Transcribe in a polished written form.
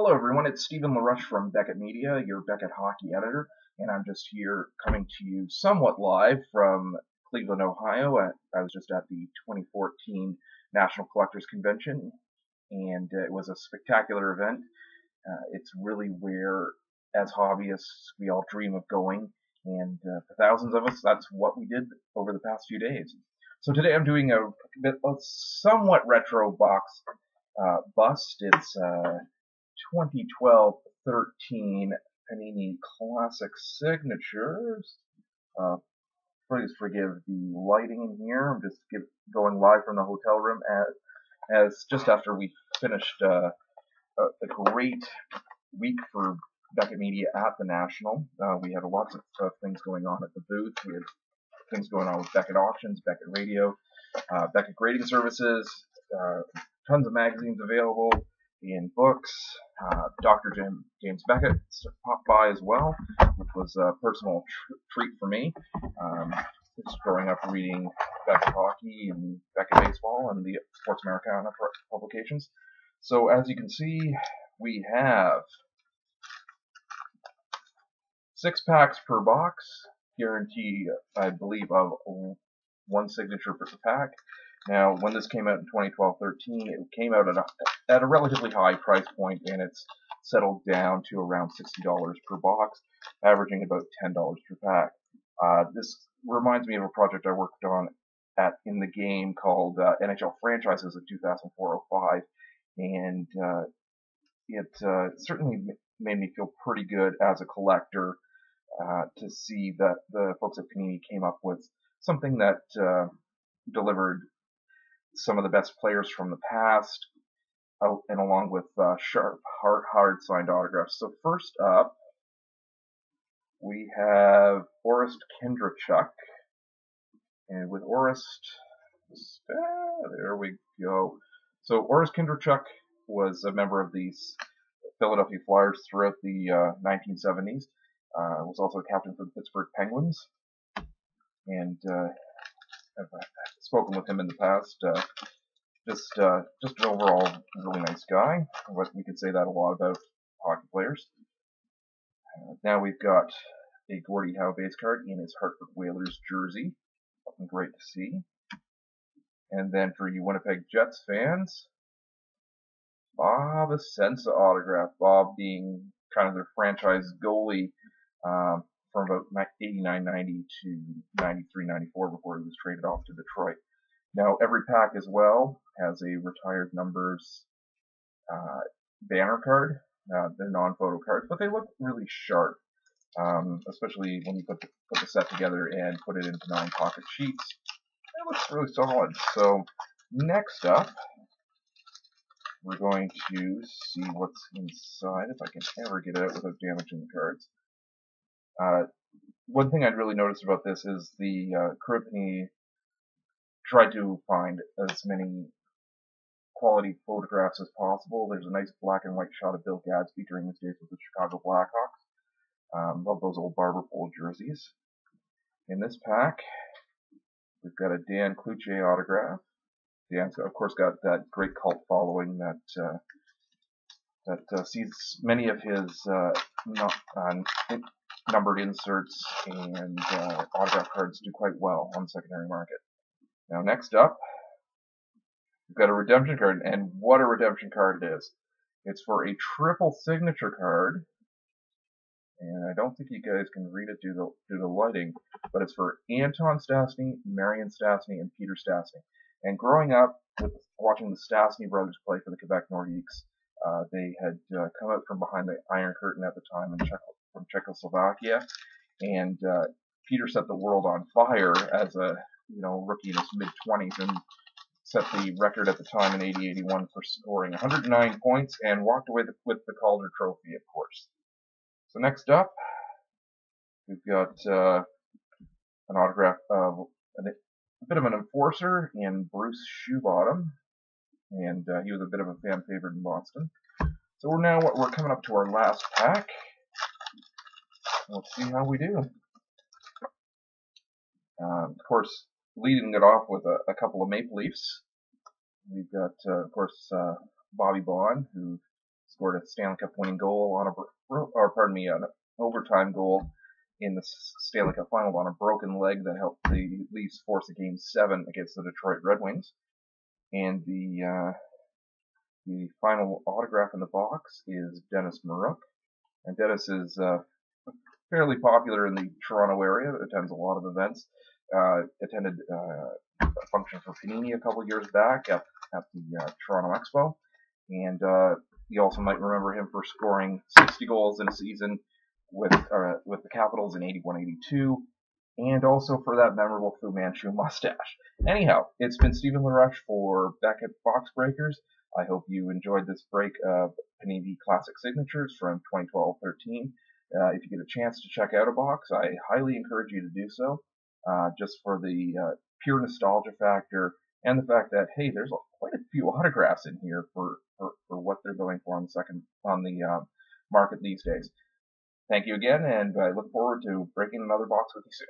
Hello everyone, it's Stephen Laroche from Beckett Media, your Beckett hockey editor, and I'm just here coming to you somewhat live from Cleveland, Ohio. I was just at the 2014 National Collectors Convention, and it was a spectacular event. It's really where, as hobbyists, we all dream of going, and for thousands of us, that's what we did over the past few days. So today I'm doing a somewhat retro box bust. It's 2012-13 Panini Classic Signatures. Please forgive the lighting in here. I'm just going live from the hotel room as just after we finished a great week for Beckett Media at the National. We had lots of things going on at the booth. We had things going on with Beckett Auctions, Beckett Radio, Beckett Grading Services, tons of magazines available in books. Dr. James Beckett popped by as well, which was a personal treat for me. Just growing up reading Beckett Hockey and Beckett Baseball and the Sports Americana publications. So as you can see, we have 6 packs per box, guarantee, I believe, of one signature per pack. Now, when this came out in 2012-13, it came out at a relatively high price point, and it's settled down to around $60 per box, averaging about $10 per pack. This reminds me of a project I worked on in the game called NHL Franchises of 2004-05, and it certainly made me feel pretty good as a collector to see that the folks at Panini came up with something that delivered some of the best players from the past, and along with sharp, hard signed autographs. So first up, we have Orest Kindrachuk, and with Orest, there we go. So Orest Kindrachuk was a member of the Philadelphia Flyers throughout the 1970s. Was also a captain for the Pittsburgh Penguins, and I've spoken with him in the past. Just an overall really nice guy. But we could say that a lot about hockey players. Now we've got a Gordie Howe base card in his Hartford Whalers jersey. Something great to see. And then for you Winnipeg Jets fans, Bob Asensa autograph. Bob being kind of their franchise goalie from about 89-90 to 93-94 before he was traded off to Detroit. Now, every pack as well has a retired numbers banner card. They're non-photo cards, but they look really sharp, especially when you put the set together and put it into 9-pocket sheets. It looks really solid. So, next up, we're going to see what's inside, if I can ever get it out without damaging the cards. One thing I'd really noticed about this is the Panini tried to find as many quality photographs as possible. There's a nice black and white shot of Bill Gadsby during his days with the Chicago Blackhawks. Love those old barber pole jerseys. In this pack, we've got a Dan Cloutier autograph. Dan's, of course, got that great cult following that sees many of his numbered inserts and autograph cards do quite well on the secondary market. Now, next up, we've got a redemption card, and what a redemption card it is. It's for a triple signature card, and I don't think you guys can read it due to the lighting, but it's for Anton Stastny, Marion Stastny, and Peter Stastny. And growing up with watching the Stastny brothers play for the Quebec Nordiques, they had come out from behind the Iron Curtain at the time from Czechoslovakia, and Peter set the world on fire as a rookie in his mid-20s and set the record at the time in 80-81 for scoring 109 points and walked away with the Calder Trophy, of course. So next up, we've got an autograph of a bit of an enforcer in Bruce Shoebottom, and he was a bit of a fan favorite in Boston. So we're coming up to our last pack. Let's see how we do. Of course, leading it off with a couple of Maple Leafs. We've got, of course, Bobby Baughan, who scored a Stanley Cup winning goal on an overtime goal in the Stanley Cup final on a broken leg that helped the Leafs force a Game 7 against the Detroit Red Wings. And the final autograph in the box is Dennis Maruk. And Dennis is fairly popular in the Toronto area, attends a lot of events. Attended a function for Panini a couple years back at the Toronto Expo. And you also might remember him for scoring 60 goals in a season with the Capitals in 81-82, and also for that memorable Fu Manchu mustache. Anyhow, it's been Stephen Laroche for Beckett Box Breakers. I hope you enjoyed this break of Panini Classic Signatures from 2012-13. If you get a chance to check out a box, I highly encourage you to do so, just for the pure nostalgia factor and the fact that, hey, there's quite a few autographs in here for what they're going for on the market these days. Thank you again, and I look forward to breaking another box with you soon.